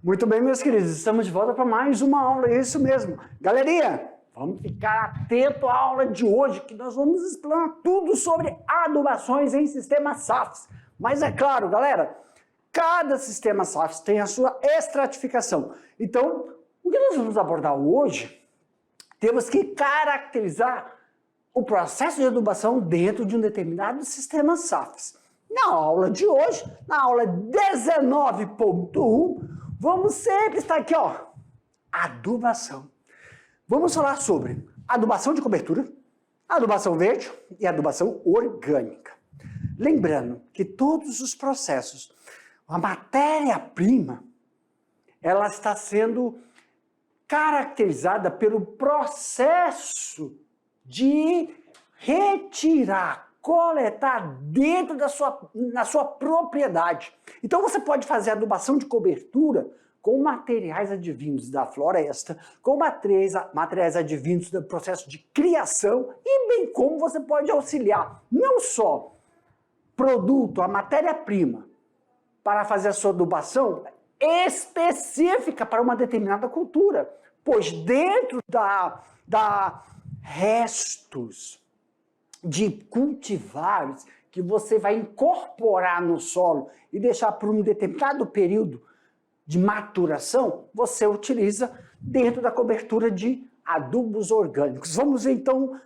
Muito bem, meus queridos, estamos de volta para mais uma aula, é isso mesmo. Galerinha, vamos ficar atento à aula de hoje, que nós vamos explanar tudo sobre adubações em sistemas SAFs. Mas é claro, galera, cada sistema SAFs tem a sua estratificação. Então, o que nós vamos abordar hoje, temos que caracterizar o processo de adubação dentro de um determinado sistema SAFs. Na aula de hoje, na aula 19.1, vamos sempre estar aqui, ó, adubação. Vamos falar sobre adubação de cobertura, adubação verde e adubação orgânica. Lembrando que todos os processos, a matéria-prima, ela está sendo caracterizada pelo processo de retirar, coletar dentro na sua propriedade. Então você pode fazer adubação de cobertura com materiais advindos da floresta, com materiais advindos do processo de criação e bem como você pode auxiliar não só produto, a matéria-prima, para fazer a sua adubação específica para uma determinada cultura, pois dentro da restos de cultivares que você vai incorporar no solo e deixar por um determinado período de maturação, você utiliza dentro da cobertura de adubos orgânicos. Vamos ver então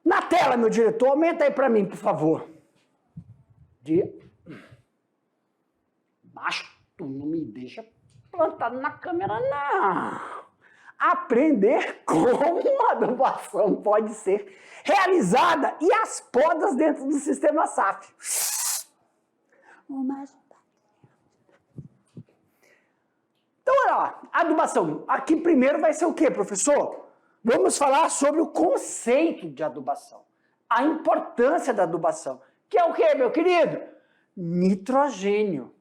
na tela, meu diretor, aumenta aí para mim, por favor. Mas tu não me deixa plantado na câmera, não. Aprender como a adubação pode ser realizada e as podas dentro do sistema SAF. Então, olha lá, adubação. Aqui primeiro vai ser o quê, professor? Vamos falar sobre o conceito de adubação, a importância da adubação, que é o quê, meu querido? Nitrogênio.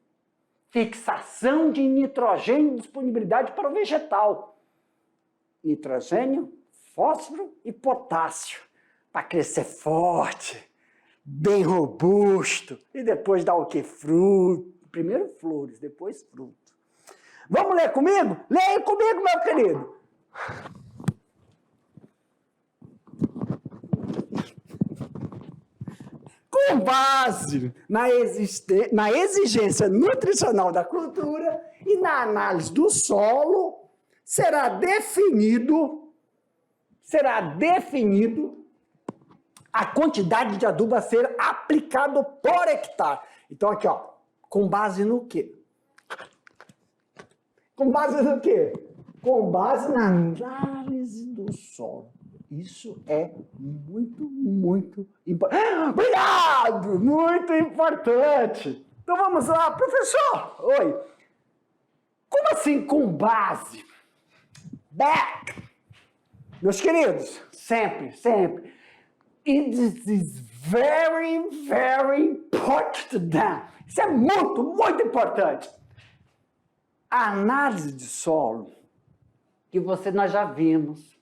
Fixação de nitrogênio e disponibilidade para o vegetal. Nitrogênio, fósforo e potássio, para crescer forte, bem robusto, e depois dar o quê? Fruto. Primeiro flores, depois fruto. Vamos ler comigo? Leia comigo, meu querido. Com base na exigência nutricional da cultura e na análise do solo, será definido a quantidade de adubo a ser aplicado por hectare. Então aqui, ó, com base no quê? Com base no quê? Com base na análise do solo. Isso é muito importante. Obrigado! Muito importante. Então vamos lá, professor. Oi. Como assim com base? Back! Meus queridos, sempre. It is very important. Isso é muito importante. A análise de solo, que nós já vimos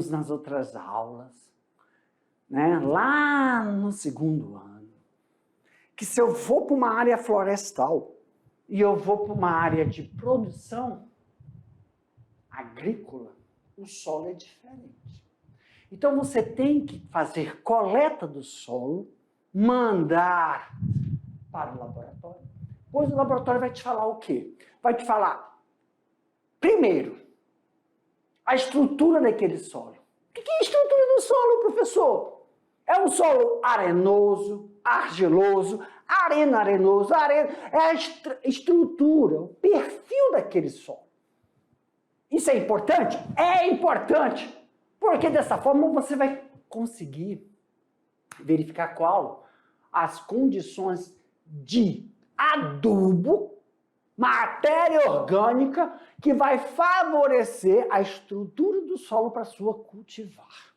nas outras aulas, né? Lá no segundo ano, que se eu vou para uma área florestal e eu vou para uma área de produção agrícola, o solo é diferente. Então você tem que fazer coleta do solo, mandar para o laboratório, pois o laboratório vai te falar o quê? Vai te falar, primeiro, a estrutura daquele solo. O que é a estrutura do solo, professor? É um solo arenoso, argiloso, arenoso, é a estrutura, o perfil daquele solo. Isso é importante? É importante, porque dessa forma você vai conseguir verificar qual as condições de adubo, matéria orgânica, que vai favorecer a estrutura do solo para sua cultivar.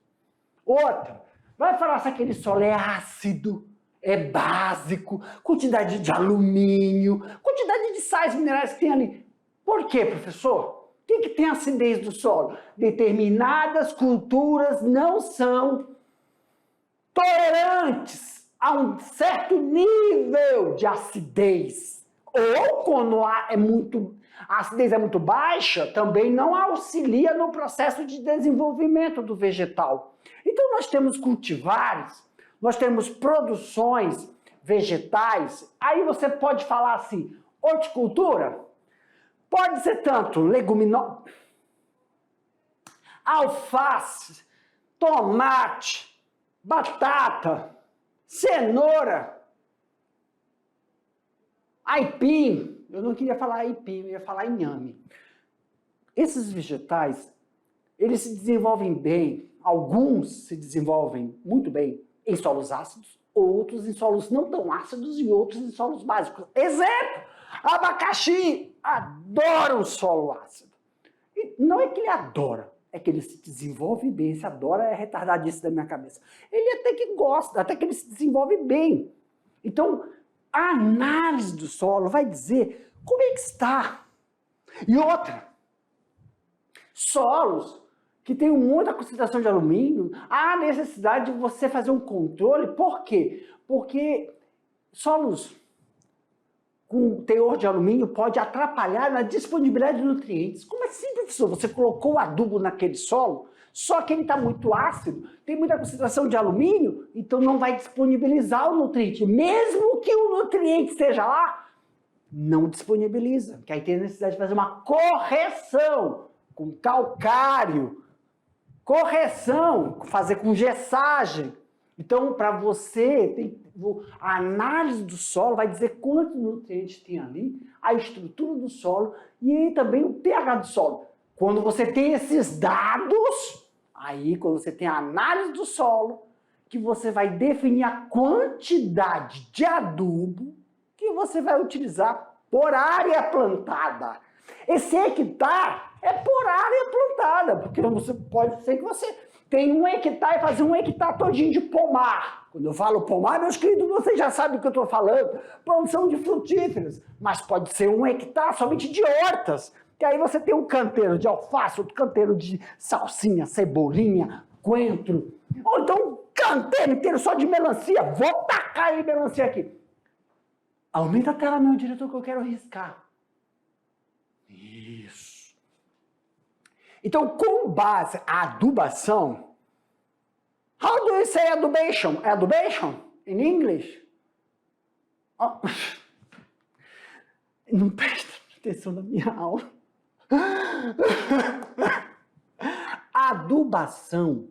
Outra, vai falar se aquele solo é ácido, é básico, quantidade de alumínio, quantidade de sais minerais que tem ali. Por quê, professor? O que tem acidez do solo? Determinadas culturas não são tolerantes a um certo nível de acidez. Ou quando é muito A acidez é muito baixa, também não auxilia no processo de desenvolvimento do vegetal. Então nós temos cultivares, nós temos produções vegetais, aí você pode falar assim, horticultura, pode ser tanto leguminosa, alface, tomate, batata, cenoura, aipim, eu não queria falar aipim, eu ia falar inhame. Esses vegetais, eles se desenvolvem bem, alguns se desenvolvem muito bem em solos ácidos, outros em solos não tão ácidos e outros em solos básicos. Exemplo, abacaxi adora um solo ácido. E não é que ele adora, é que ele se desenvolve bem. Esse adora é retardadice da minha cabeça. Ele até que gosta, até que ele se desenvolve bem. Então, a análise do solo vai dizer como é que está. E outra, solos que tem muita concentração de alumínio, há necessidade de você fazer um controle. Por quê? Porque solos com teor de alumínio pode atrapalhar na disponibilidade de nutrientes. Como assim, professor? Você colocou o adubo naquele solo, só que ele está muito ácido, tem muita concentração de alumínio, então não vai disponibilizar o nutriente. Mesmo que o nutriente esteja lá, não disponibiliza. Porque aí tem a necessidade de fazer uma correção com calcário, correção, fazer com gessagem. Então, para você, a análise do solo vai dizer quantos nutrientes tem ali, a estrutura do solo e também o pH do solo. Quando você tem esses dados, aí quando você tem a análise do solo, que você vai definir a quantidade de adubo que você vai utilizar por área plantada. Esse hectare é por área plantada, porque você pode ser que você tenha 1 hectare e fazer 1 hectare todinho de pomar. Quando eu falo pomar, meus queridos, vocês já sabem o que eu estou falando. Produção de frutíferos. Mas pode ser 1 hectare somente de hortas. Que aí você tem um canteiro de alface, outro canteiro de salsinha, cebolinha, coentro. Ou então um canteiro inteiro só de melancia. Vou tacar aí melancia aqui. Aumenta a tela, meu diretor, que eu quero riscar. Isso. Então, com base a adubação, how do you say adubation? Adubation in English? Oh. Não presta atenção na minha aula. A adubação,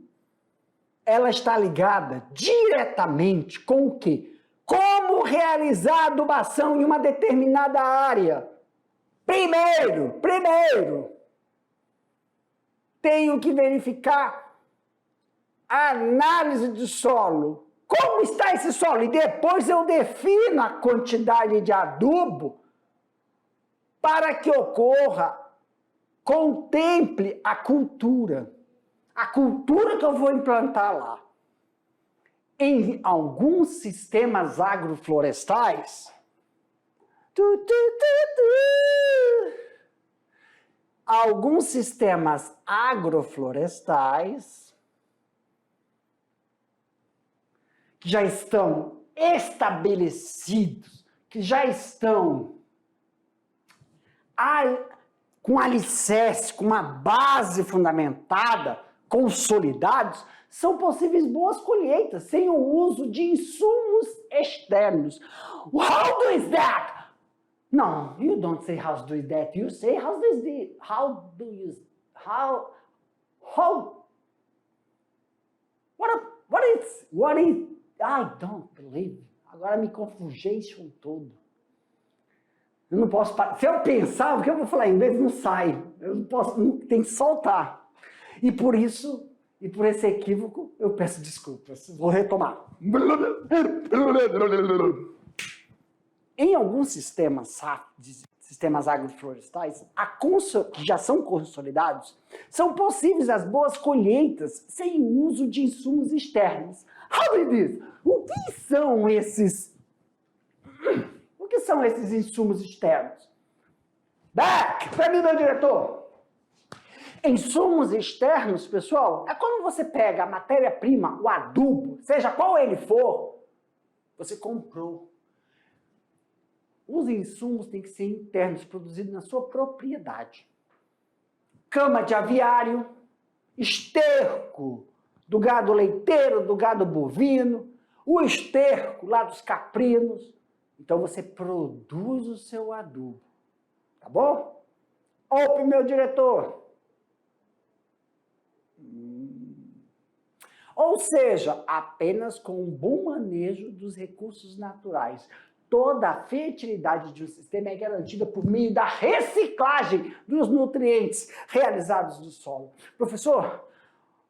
ela está ligada diretamente com o quê? Como realizar a adubação em uma determinada área. Primeiro, tenho que verificar a análise do solo. Como está esse solo? E depois eu defino a quantidade de adubo para que ocorra, contemple a cultura. A cultura que eu vou implantar lá. Em alguns sistemas agroflorestais, alguns sistemas agroflorestais que já estão estabelecidos, que já estão com alicerce, com uma base fundamentada, consolidados, são possíveis boas colheitas sem o uso de insumos externos. How do is that? No, you don't say how do is that. You say how do you what is I don't believe. Agora me confusion todo. Eu não posso parar. Se eu pensar, o que eu vou falar em inglês não sai. Eu não posso, tem que soltar. E por isso, e por esse equívoco, eu peço desculpas. Vou retomar. Em alguns sistemas agroflorestais, que já são consolidados, são possíveis as boas colheitas sem o uso de insumos externos. How it is? O que são esses insumos externos? Back! Para mim, meu diretor! Insumos externos, pessoal, é quando você pega a matéria-prima, o adubo, seja qual ele for, você comprou. Os insumos têm que ser internos, produzidos na sua propriedade. Cama de aviário, esterco do gado leiteiro, do gado bovino, o esterco lá dos caprinos. Então você produz o seu adubo, tá bom? Opa, meu diretor! Ou seja, apenas com um bom manejo dos recursos naturais. Toda a fertilidade de um sistema é garantida por meio da reciclagem dos nutrientes realizados do solo. Professor,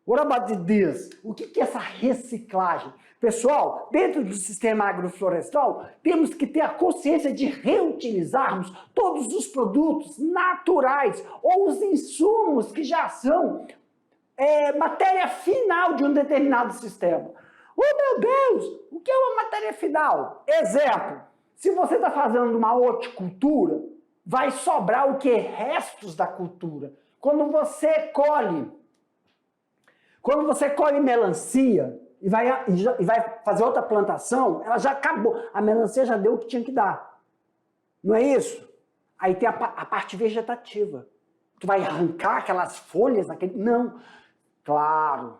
what about this? O que é essa reciclagem? Pessoal, dentro do sistema agroflorestal, temos que ter a consciência de reutilizarmos todos os produtos naturais ou os insumos que já são matéria final de um determinado sistema. Oh, meu Deus! O que é uma matéria final? Exemplo, se você está fazendo uma horticultura, vai sobrar o que? Restos da cultura. Quando você colhe melancia e vai fazer outra plantação, ela já acabou. A melancia já deu o que tinha que dar. Não é isso? Aí tem a parte vegetativa. Tu vai arrancar aquelas folhas, Não. Claro.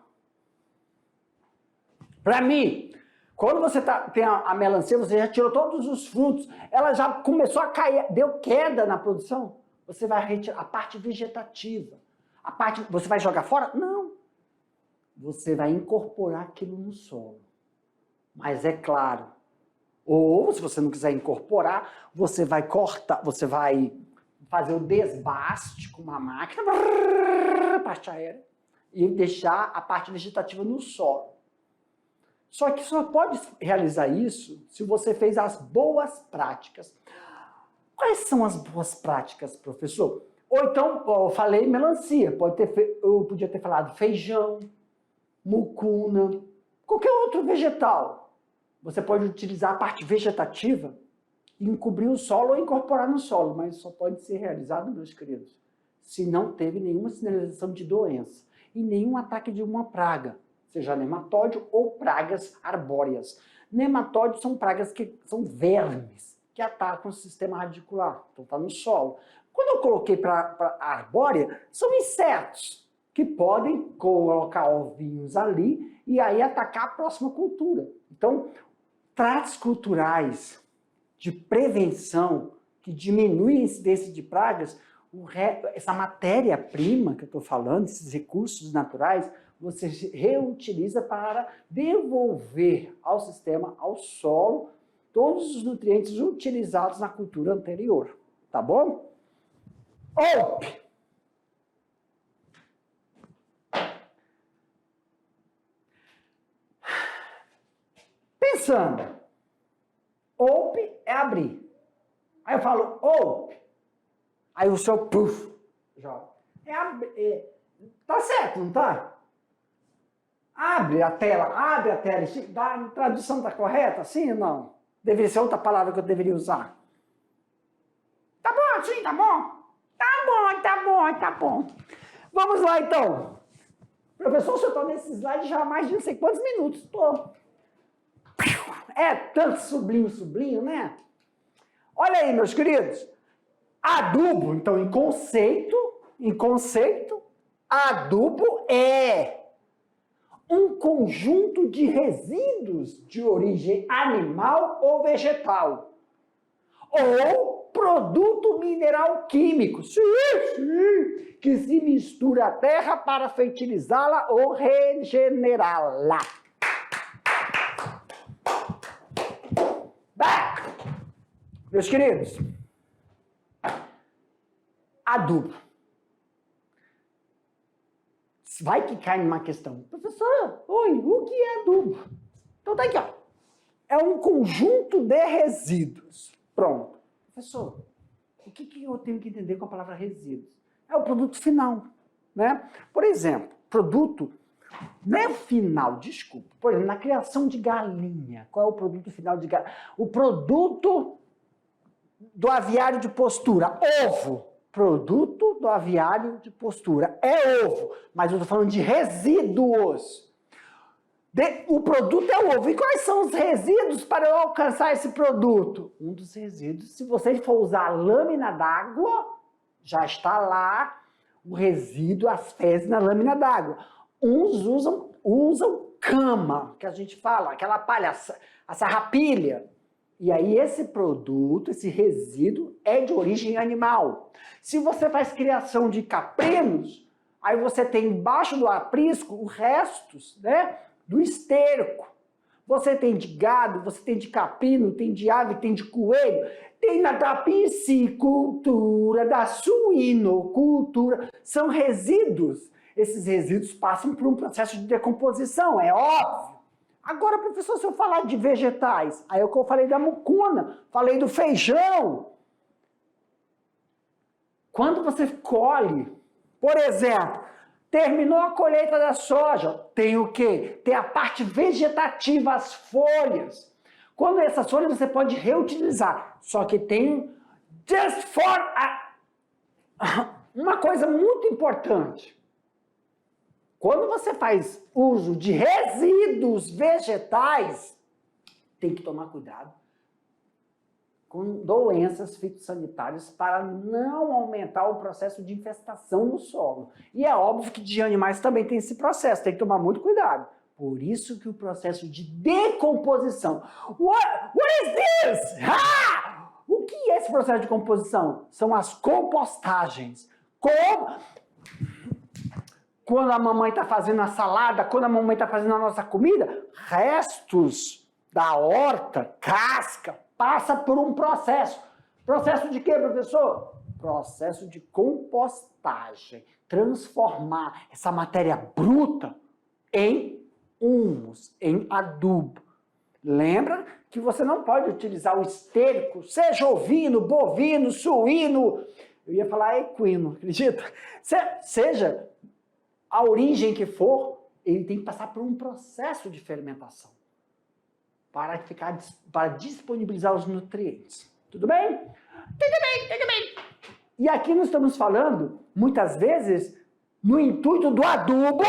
Para mim, quando você tem a melancia, você já tirou todos os frutos, ela já começou a cair, deu queda na produção, você vai retirar a parte vegetativa. Você vai jogar fora? Não. Você vai incorporar aquilo no solo. Mas é claro, ou se você não quiser incorporar, você vai cortar, você vai fazer o desbaste com uma máquina, parte aérea, e deixar a parte vegetativa no solo. Só que só pode realizar isso se você fez as boas práticas. Quais são as boas práticas, professor? Ou então, eu falei melancia, eu podia ter falado feijão, mucuna, qualquer outro vegetal. Você pode utilizar a parte vegetativa e encobrir o solo ou incorporar no solo, mas só pode ser realizado, meus queridos, se não teve nenhuma sinalização de doença e nenhum ataque de uma praga, seja nematóide ou pragas arbóreas. Nematóides são pragas que são vermes, que atacam o sistema radicular, então está no solo. Quando eu coloquei para arbórea, são insetos que podem colocar ovinhos ali e aí atacar a próxima cultura. Então, tratos culturais de prevenção que diminuem a incidência de pragas, essa matéria-prima que eu estou falando, esses recursos naturais, você reutiliza para devolver ao sistema, ao solo, todos os nutrientes utilizados na cultura anterior. Tá bom? Pensando, OP é abrir. Aí eu falo OP. Aí o seu puff joga. Tá certo, não tá? Abre a tela. A tradução tá correta? Sim ou não? Deveria ser outra palavra que eu deveria usar. Tá bom, sim, tá bom? Tá bom. Vamos lá, então. Professor, eu tô nesse slide já há mais de não sei quantos minutos. É tanto sublinho, né? Olha aí, meus queridos. Adubo, então, em conceito, adubo é um conjunto de resíduos de origem animal ou vegetal, ou produto mineral químico, sim, que se mistura à terra para fertilizá-la ou regenerá-la. Meus queridos, adubo. Vai que cai numa questão. Professor, o que é adubo? Então tá aqui, ó. É um conjunto de resíduos. Pronto. Professor, o que eu tenho que entender com a palavra resíduos? É o produto final, né? Por exemplo, produto não é final, desculpa. Por exemplo, na criação de galinha, qual é o produto final de galinha? O produto do aviário de postura, ovo. Produto do aviário de postura é ovo, mas eu estou falando de resíduos. O produto é o ovo. E quais são os resíduos para eu alcançar esse produto? Um dos resíduos, se você for usar a lâmina d'água, já está lá o resíduo, as fezes na lâmina d'água. Uns usam cama, que a gente fala, aquela palha, a sarrapilha. E aí esse produto, esse resíduo é de origem animal. Se você faz criação de caprinos, aí você tem embaixo do aprisco os restos, né, do esterco. Você tem de gado, você tem de caprino, tem de ave, tem de coelho, tem da piscicultura, da suinocultura. São resíduos. Esses resíduos passam por um processo de decomposição, é óbvio. Agora, professor, se eu falar de vegetais, aí eu falei da mucuna, falei do feijão. Quando você colhe, por exemplo, terminou a colheita da soja, tem o quê? Tem a parte vegetativa, as folhas. Quando essas folhas você pode reutilizar, só que tem uma coisa muito importante. Quando você faz uso de resíduos vegetais, tem que tomar cuidado com doenças fitossanitárias para não aumentar o processo de infestação no solo. E é óbvio que de animais também tem esse processo, tem que tomar muito cuidado. Por isso que o processo de decomposição... What is this? O que é esse processo de composição? São as compostagens. Quando a mamãe está fazendo a salada, quando a mamãe está fazendo a nossa comida, restos da horta, casca, passa por um processo. Processo de quê, professor? Processo de compostagem. Transformar essa matéria bruta em humus, em adubo. Lembra que você não pode utilizar o esterco, seja ovino, bovino, suíno, eu ia falar equino, acredita? Seja a origem que for, ele tem que passar por um processo de fermentação para disponibilizar os nutrientes. Tudo bem? Tudo bem. E aqui nós estamos falando, muitas vezes, no intuito do adubo,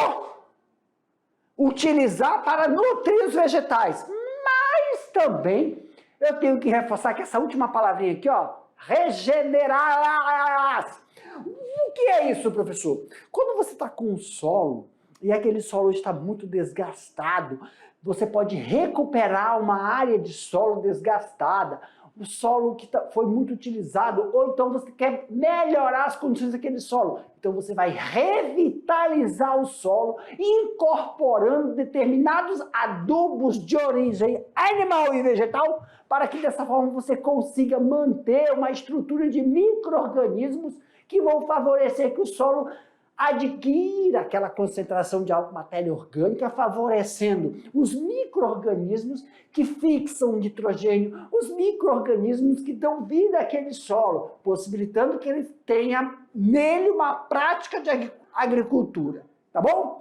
utilizar para nutrir os vegetais. Mas também, eu tenho que reforçar que essa última palavrinha aqui, ó, regenerar. O que é isso, professor? Quando você está com um solo e aquele solo está muito desgastado, você pode recuperar uma área de solo desgastada, o solo que foi muito utilizado, ou então você quer melhorar as condições daquele solo. Então você vai revitalizar o solo, incorporando determinados adubos de origem animal e vegetal, para que dessa forma você consiga manter uma estrutura de micro-organismos que vão favorecer que o solo adquira aquela concentração de matéria orgânica, favorecendo os micro-organismos que fixam o nitrogênio, os micro-organismos que dão vida àquele solo, possibilitando que ele tenha nele uma prática de agricultura. Tá bom?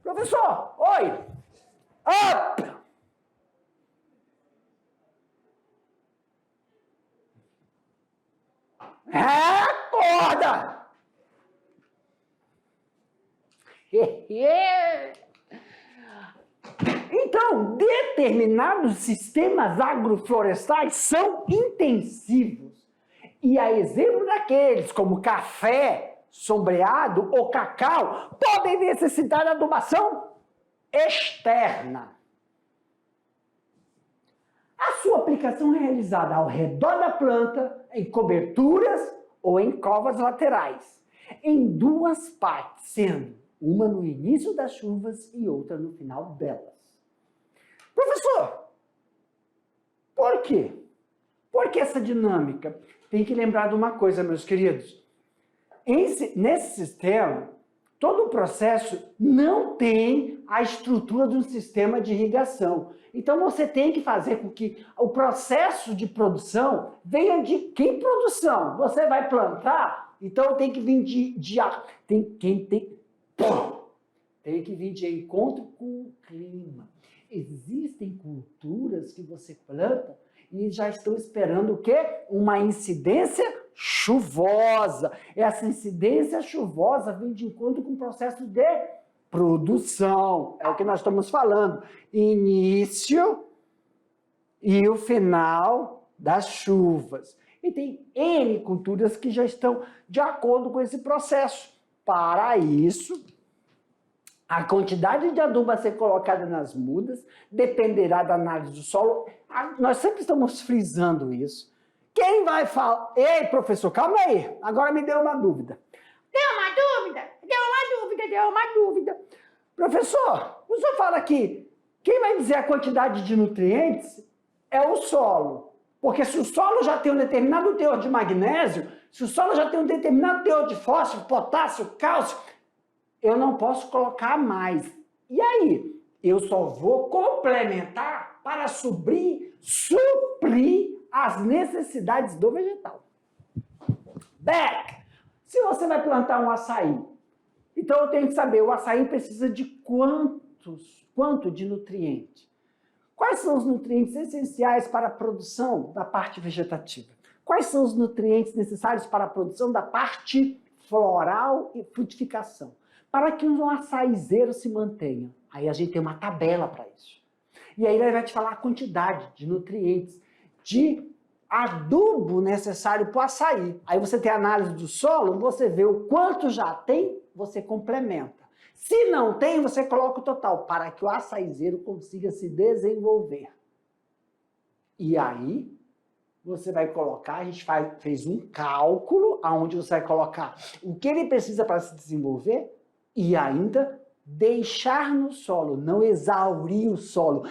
Professor, oi! Up! Acorda! Então, determinados sistemas agroflorestais são intensivos. E a exemplo daqueles, como café, sombreado ou cacau, podem necessitar de adubação externa. A sua aplicação é realizada ao redor da planta, em coberturas ou em covas laterais, em duas partes, sendo uma no início das chuvas e outra no final delas. Professor, por quê? Por que essa dinâmica? Tem que lembrar de uma coisa, meus queridos. Nesse sistema, todo o processo não tem a estrutura de um sistema de irrigação. Então você tem que fazer com que o processo de produção venha de que produção? Você vai plantar, então tem que vir tem que vir de encontro com o clima. Existem culturas que você planta e já estão esperando o quê? Uma incidência chuvosa. Essa incidência chuvosa vem de encontro com o processo de Produção, é o que nós estamos falando. Início e o final das chuvas. E tem N culturas que já estão de acordo com esse processo. Para isso, a quantidade de adubo a ser colocada nas mudas dependerá da análise do solo. Nós sempre estamos frisando isso. Quem vai falar... Ei, professor, calma aí. Agora me deu uma dúvida. Deu uma dúvida. Professor, o senhor fala que quem vai dizer a quantidade de nutrientes é o solo. Porque se o solo já tem um determinado teor de magnésio, se o solo já tem um determinado teor de fósforo, potássio, cálcio, eu não posso colocar mais. E aí? Eu só vou complementar para suprir as necessidades do vegetal. Back! Se você vai plantar um açaí, então eu tenho que saber, o açaí precisa de quanto de nutriente? Quais são os nutrientes essenciais para a produção da parte vegetativa? Quais são os nutrientes necessários para a produção da parte floral e frutificação? Para que um açaizeiro se mantenha. Aí a gente tem uma tabela para isso. E aí ele vai te falar a quantidade de nutrientes, de adubo necessário para o açaí. Aí você tem a análise do solo, você vê o quanto já tem, você complementa. Se não tem, você coloca o total, para que o açaizeiro consiga se desenvolver. E aí, você vai colocar, a gente fez um cálculo, onde você vai colocar o que ele precisa para se desenvolver e ainda deixar no solo, não exaurir o solo,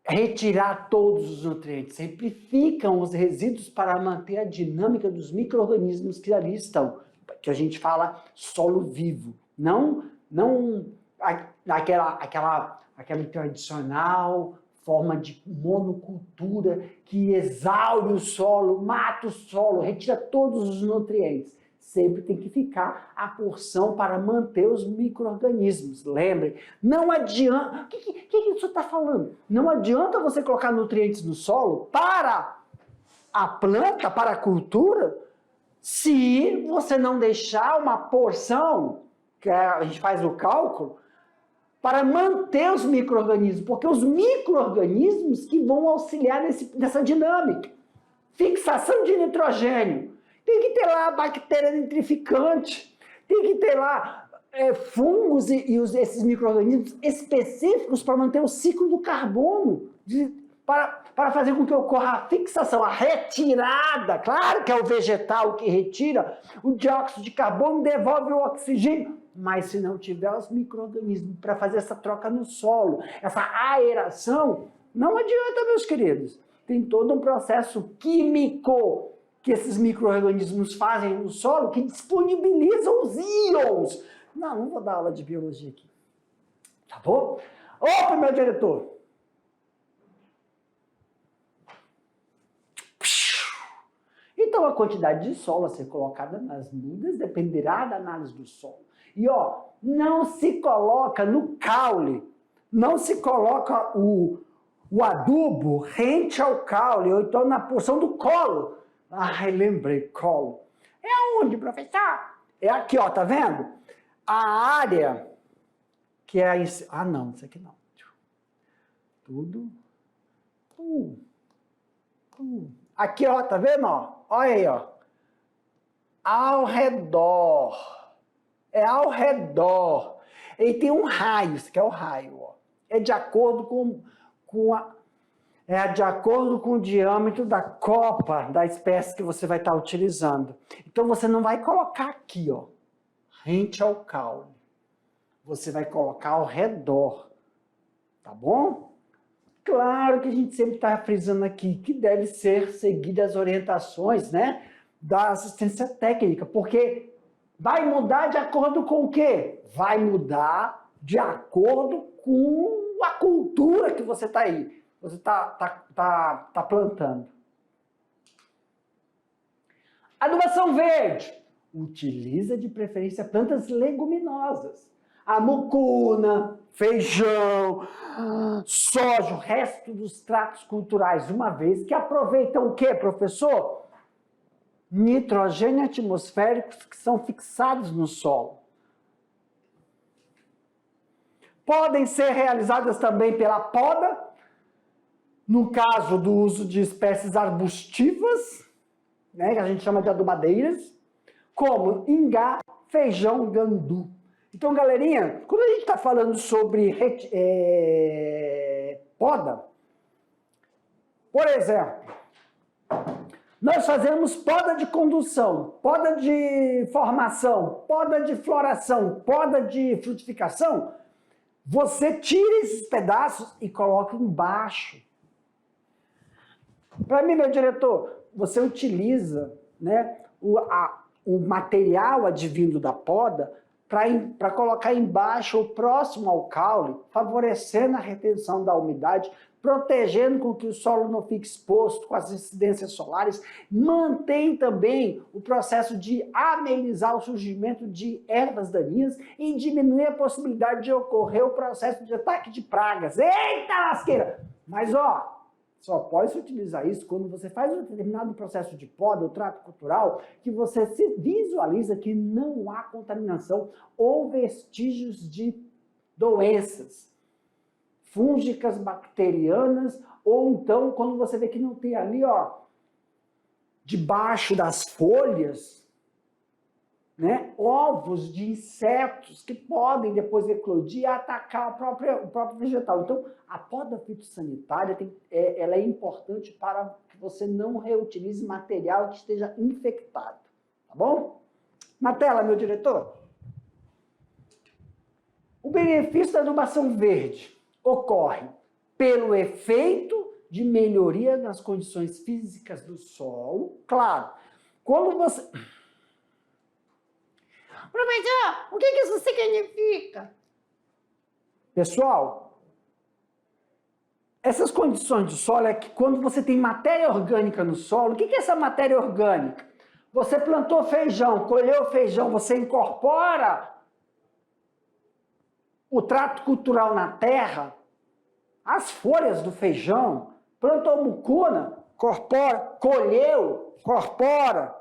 retirar todos os nutrientes. Sempre ficam os resíduos para manter a dinâmica dos micro-organismos que ali estão, que a gente fala solo vivo. Não aquela tradicional forma de monocultura que exaure o solo, mata o solo, retira todos os nutrientes. Sempre tem que ficar a porção para manter os micro-organismos. Lembre, não adianta... O que isso está falando? Não adianta você colocar nutrientes no solo para a planta, para a cultura, se você não deixar uma porção, que a gente faz o cálculo, para manter os micro-organismos, porque os micro-organismos que vão auxiliar nessa dinâmica. Fixação de nitrogênio. Tem que ter lá a bactéria nitrificante, tem que ter lá fungos e esses micro-organismos específicos para manter o ciclo do carbono, para fazer com que ocorra a fixação, a retirada. Claro que é o vegetal que retira o dióxido de carbono, devolve o oxigênio, mas se não tiver os micro-organismos para fazer essa troca no solo, essa aeração, não adianta, meus queridos. Tem todo um processo químico que esses micro-organismos fazem no solo que disponibilizam os íons. Não vou dar aula de biologia aqui. Tá bom? Opa, meu diretor! Então, a quantidade de solo a ser colocada nas mudas dependerá da análise do solo. E, não se coloca no caule, não se coloca o adubo rente ao caule, ou então na porção do colo. Ai, lembrei, colo. É aonde, professor? É aqui, tá vendo? A área que é... não, isso aqui não. Tudo. Aqui, tá vendo, Olha aí, Ao redor. É ao redor. E tem um raio, isso aqui é o raio, É de acordo de acordo com o diâmetro da copa da espécie que você vai estar utilizando. Então, você não vai colocar aqui, rente ao caule. Você vai colocar ao redor, tá bom? Claro que a gente sempre está frisando aqui que deve ser seguidas as orientações, né, da assistência técnica, porque vai mudar de acordo com o quê? Vai mudar de acordo com a cultura que você está aí. Você tá plantando. Adubação verde. Utiliza de preferência plantas leguminosas. A mucuna, feijão, soja, o resto dos tratos culturais, uma vez que aproveitam o quê, professor? Nitrogênio atmosféricos que são fixados no solo. podem ser realizadas também pela poda, no caso do uso de espécies arbustivas, né, que a gente chama de adubadeiras, como ingá, feijão, gandu. Então, galerinha, quando a gente está falando sobre poda, por exemplo, nós fazemos poda de condução, poda de formação, poda de floração, poda de frutificação. Você tira esses pedaços e coloca embaixo. Para mim, meu diretor, você utiliza, né, o material advindo da poda para colocar embaixo ou próximo ao caule, favorecendo a retenção da umidade, protegendo com que o solo não fique exposto com as incidências solares, mantém também o processo de amenizar o surgimento de ervas daninhas e diminuir a possibilidade de ocorrer o processo de ataque de pragas. Eita lasqueira! Mas ó, só pode se utilizar isso quando você faz um determinado processo de poda ou trato cultural que você se visualiza que não há contaminação ou vestígios de doenças fúngicas, bacterianas, ou então quando você vê que não tem ali, ó, debaixo das folhas, né, ovos de insetos que podem depois eclodir e atacar o próprio vegetal. Então, a poda fitossanitária ela é importante para que você não reutilize material que esteja infectado, tá bom? Na tela, meu diretor. O benefício da adubação verde ocorre pelo efeito de melhoria das condições físicas do solo. Claro, quando você... Professor, o que isso significa? Pessoal, essas condições do solo é que quando você tem matéria orgânica no solo, o que é essa matéria orgânica? Você plantou feijão, colheu feijão, você incorpora o trato cultural na terra, as folhas do feijão, plantou mucuna, corpora, colheu, corpora.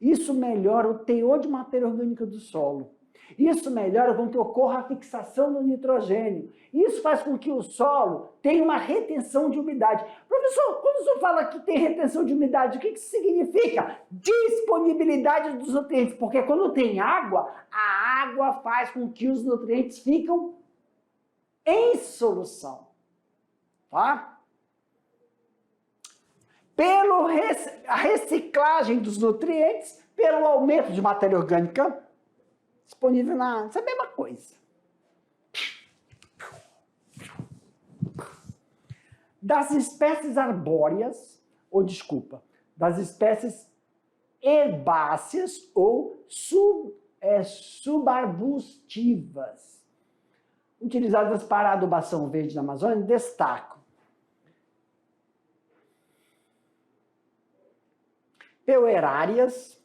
Isso melhora o teor de matéria orgânica do solo. Isso melhora com que ocorra a fixação do nitrogênio. Isso faz com que o solo tenha uma retenção de umidade. Professor, quando o senhor fala que tem retenção de umidade, o que isso significa? Disponibilidade dos nutrientes. Porque quando tem água, a água faz com que os nutrientes ficam em solução. Tá? Pela reciclagem dos nutrientes, pelo aumento de matéria orgânica disponível na... Isso é a mesma coisa. Das espécies arbóreas, das espécies herbáceas ou subarbustivas, utilizadas para a adubação verde na Amazônia, destaco peuerárias,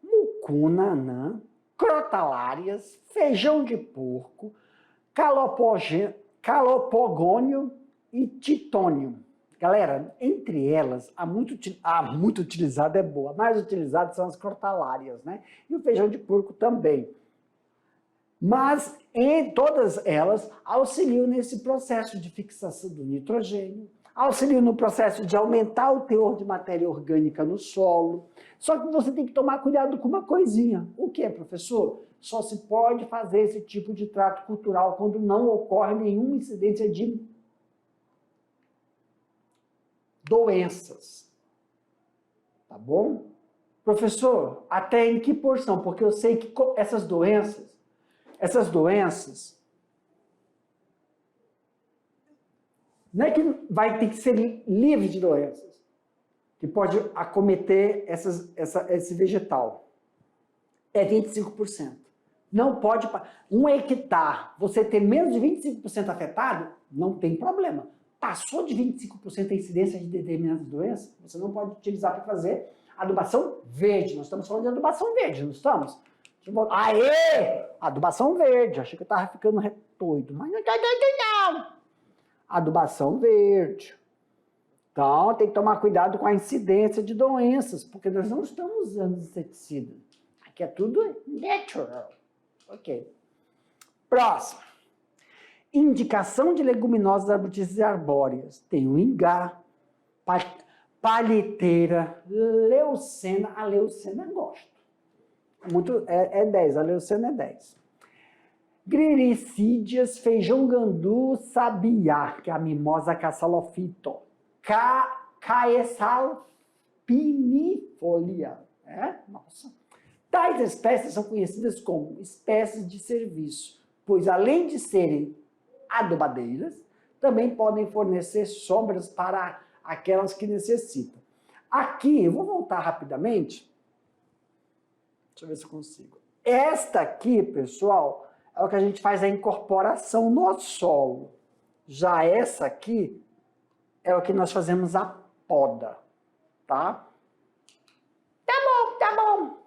mucuna anã, crotalárias, feijão de porco, calopogônio e titônio. Galera, entre elas, a muito utilizada é boa, a mais utilizada são as crotalárias, né? E o feijão de porco também. Mas em todas elas auxiliam nesse processo de fixação do nitrogênio, auxiliam no processo de aumentar o teor de matéria orgânica no solo. Só que você tem que tomar cuidado com uma coisinha. O que, professor? Só se pode fazer esse tipo de trato cultural quando não ocorre nenhuma incidência de doenças. Tá bom? Professor, até em que porção? Porque eu sei que essas doenças não é que vai ter que ser livre de doenças, que pode acometer esse vegetal. É 25%. Não pode... Um hectare, você ter menos de 25% afetado, não tem problema. Passou de 25% a incidência de determinadas doenças, você não pode utilizar para fazer adubação verde. Nós estamos falando de adubação verde, não estamos? Aê! Adubação verde. Achei que eu estava ficando doido, mas não está doido, não. Adubação verde. Então, tem que tomar cuidado com a incidência de doenças, porque nós não estamos usando inseticida. Aqui é tudo natural. Ok. Próximo. Indicação de leguminosas, arbutíferas e arbóreas. Tem o ingá, palheteira, leucena. A leucena eu gosto. É 10, a leucena é 10. Griricídeas, feijão gandu, sabiá, que é a mimosa caçalofito. Caesalpinifolia. Nossa. Tais espécies são conhecidas como espécies de serviço, pois além de serem adubadeiras, também podem fornecer sombras para aquelas que necessitam. Aqui, eu vou voltar rapidamente. Deixa eu ver se eu consigo. Esta aqui, pessoal, é o que a gente faz a incorporação no solo. Já essa aqui é o que nós fazemos a poda, tá? Tá bom.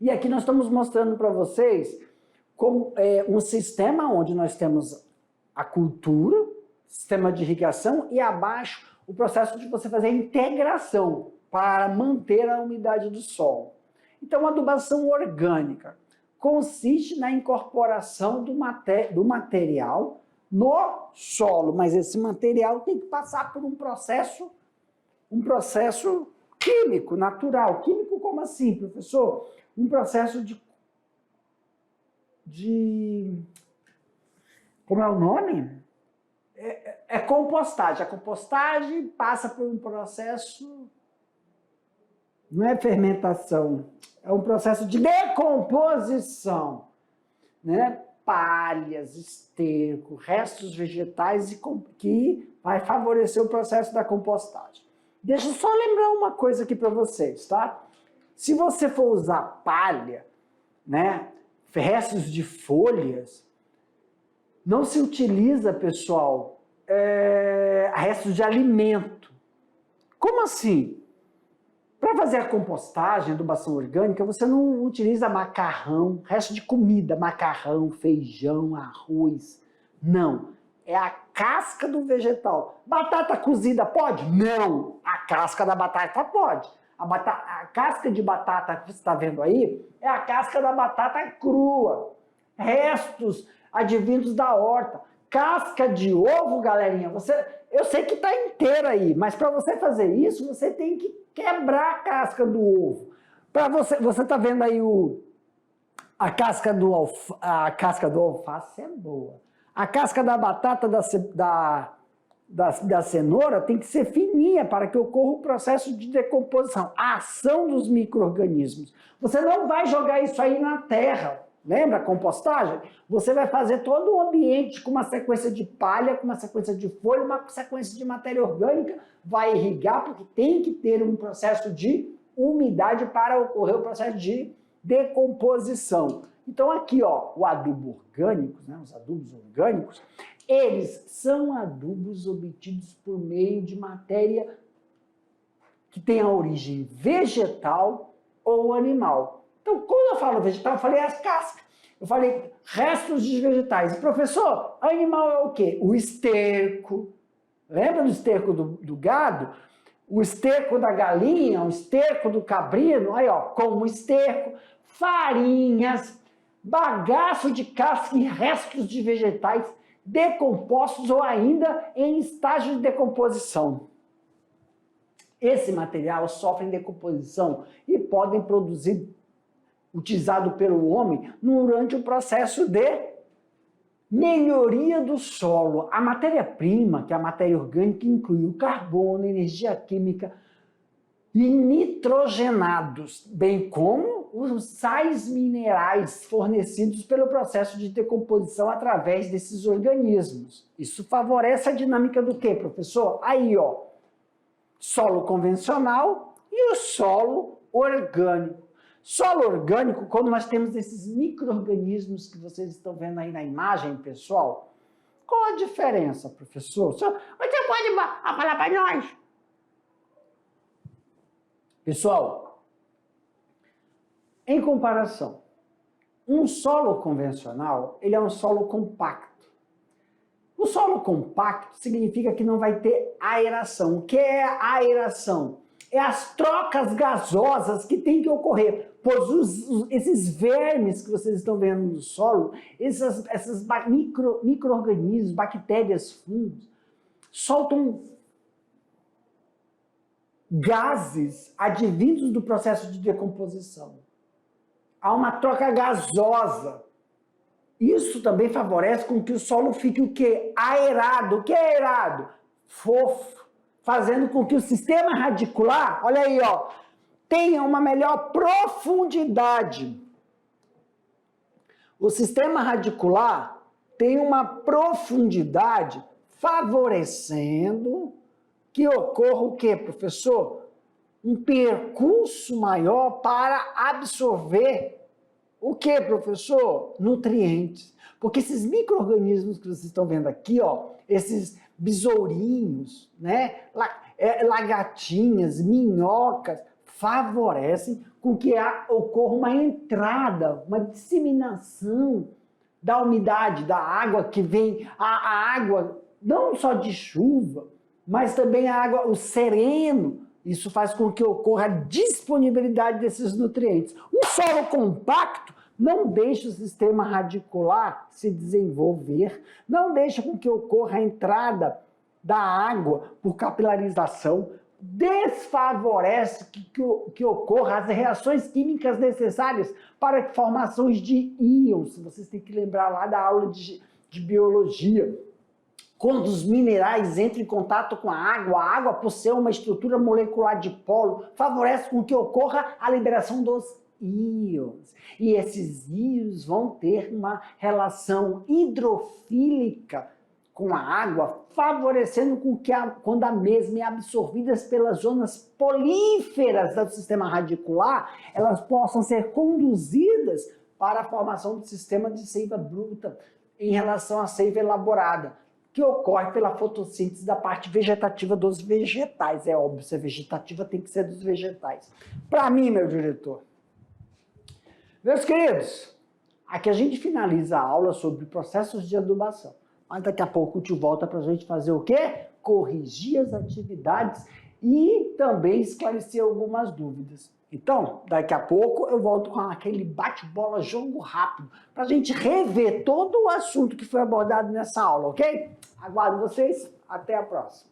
E aqui nós estamos mostrando para vocês como um sistema onde nós temos a cultura, sistema de irrigação e abaixo o processo de você fazer a integração para manter a umidade do solo. Então, a adubação orgânica consiste na incorporação do material no solo, mas esse material tem que passar por um processo químico, natural. Químico como assim, professor? Um processo como é o nome? É compostagem. A compostagem passa por um processo, não é fermentação, é um processo de decomposição, né? Palhas, esterco, restos vegetais que vai favorecer o processo da compostagem. Deixa eu só lembrar uma coisa aqui para vocês, tá? Se você for usar palha, né, restos de folhas, não se utiliza, pessoal, restos de alimento. Como assim? Para fazer a compostagem, a adubação orgânica, você não utiliza macarrão, resto de comida, macarrão, feijão, arroz. Não. É a casca do vegetal. Batata cozida pode? Não. A casca da batata pode. A casca de batata que você está vendo aí é a casca da batata crua. Restos advindos da horta. Casca de ovo, galerinha, eu sei que está inteira aí, mas para você fazer isso, você tem que quebrar a casca do ovo. Você está vendo aí a casca do alface é boa. A casca da batata da cenoura tem que ser fininha para que ocorra o processo de decomposição, a ação dos micro-organismos. Você não vai jogar isso aí na terra. Lembra a compostagem? Você vai fazer todo o ambiente com uma sequência de palha, com uma sequência de folha, uma sequência de matéria orgânica, vai irrigar, porque tem que ter um processo de umidade para ocorrer o processo de decomposição. Então aqui, ó, o adubo orgânico, né, os adubos orgânicos, eles são adubos obtidos por meio de matéria que tem a origem vegetal ou animal. Então, quando eu falo vegetal, eu falei as cascas. Eu falei restos de vegetais. Professor, animal é o quê? O esterco. Lembra do esterco do gado? O esterco da galinha, o esterco do cabrino. Aí, ó, como esterco. Farinhas, bagaço de casca e restos de vegetais decompostos ou ainda em estágio de decomposição. Esse material sofre decomposição e podem produzir utilizado pelo homem durante o processo de melhoria do solo. A matéria-prima, que é a matéria orgânica, inclui o carbono, energia química e nitrogenados, bem como os sais minerais fornecidos pelo processo de decomposição através desses organismos. Isso favorece a dinâmica do quê, professor? Aí, ó, solo convencional e o solo orgânico. Solo orgânico, quando nós temos esses micro-organismos que vocês estão vendo aí na imagem, pessoal, qual a diferença, professor? Você pode falar para nós? Pessoal, em comparação, um solo convencional, ele é um solo compacto. O solo compacto significa que não vai ter aeração. O que é aeração? É as trocas gasosas que tem que ocorrer. pois esses vermes que vocês estão vendo no solo, esses micro-organismos, bactérias, fungos, soltam gases advindos do processo de decomposição. Há uma troca gasosa. Isso também favorece com que o solo fique o quê? Aerado. O que é aerado? Fofo. Fazendo com que o sistema radicular, olha aí, ó, tenha uma melhor profundidade. O sistema radicular tem uma profundidade favorecendo que ocorra o quê, professor? Um percurso maior para absorver o quê, professor? Nutrientes. Porque esses micro-organismos que vocês estão vendo aqui, ó, esses besourinhos, né, lagartinhas, minhocas, favorecem com que ocorra uma entrada, uma disseminação da umidade, da água que vem, a água não só de chuva, mas também a água, o sereno. Isso faz com que ocorra a disponibilidade desses nutrientes. Um solo compacto não deixa o sistema radicular se desenvolver, não deixa com que ocorra a entrada da água por capilarização, desfavorece que ocorra as reações químicas necessárias para formações de íons. Vocês têm que lembrar lá da aula de biologia. Quando os minerais entram em contato com a água por ser uma estrutura molecular de polo, favorece com que ocorra a liberação dos íons. E esses íons vão ter uma relação hidrofílica com a água, favorecendo com que, quando a mesma é absorvida pelas zonas políferas do sistema radicular, elas possam ser conduzidas para a formação do sistema de seiva bruta em relação à seiva elaborada, que ocorre pela fotossíntese da parte vegetativa dos vegetais. É óbvio, se é vegetativa tem que ser dos vegetais. Para mim, meu diretor. Meus queridos, aqui a gente finaliza a aula sobre processos de adubação. Mas daqui a pouco o tio volta para a gente fazer o quê? Corrigir as atividades e também esclarecer algumas dúvidas. Então, daqui a pouco eu volto com aquele bate-bola, jogo rápido, para a gente rever todo o assunto que foi abordado nessa aula, ok? Aguardo vocês, até a próxima.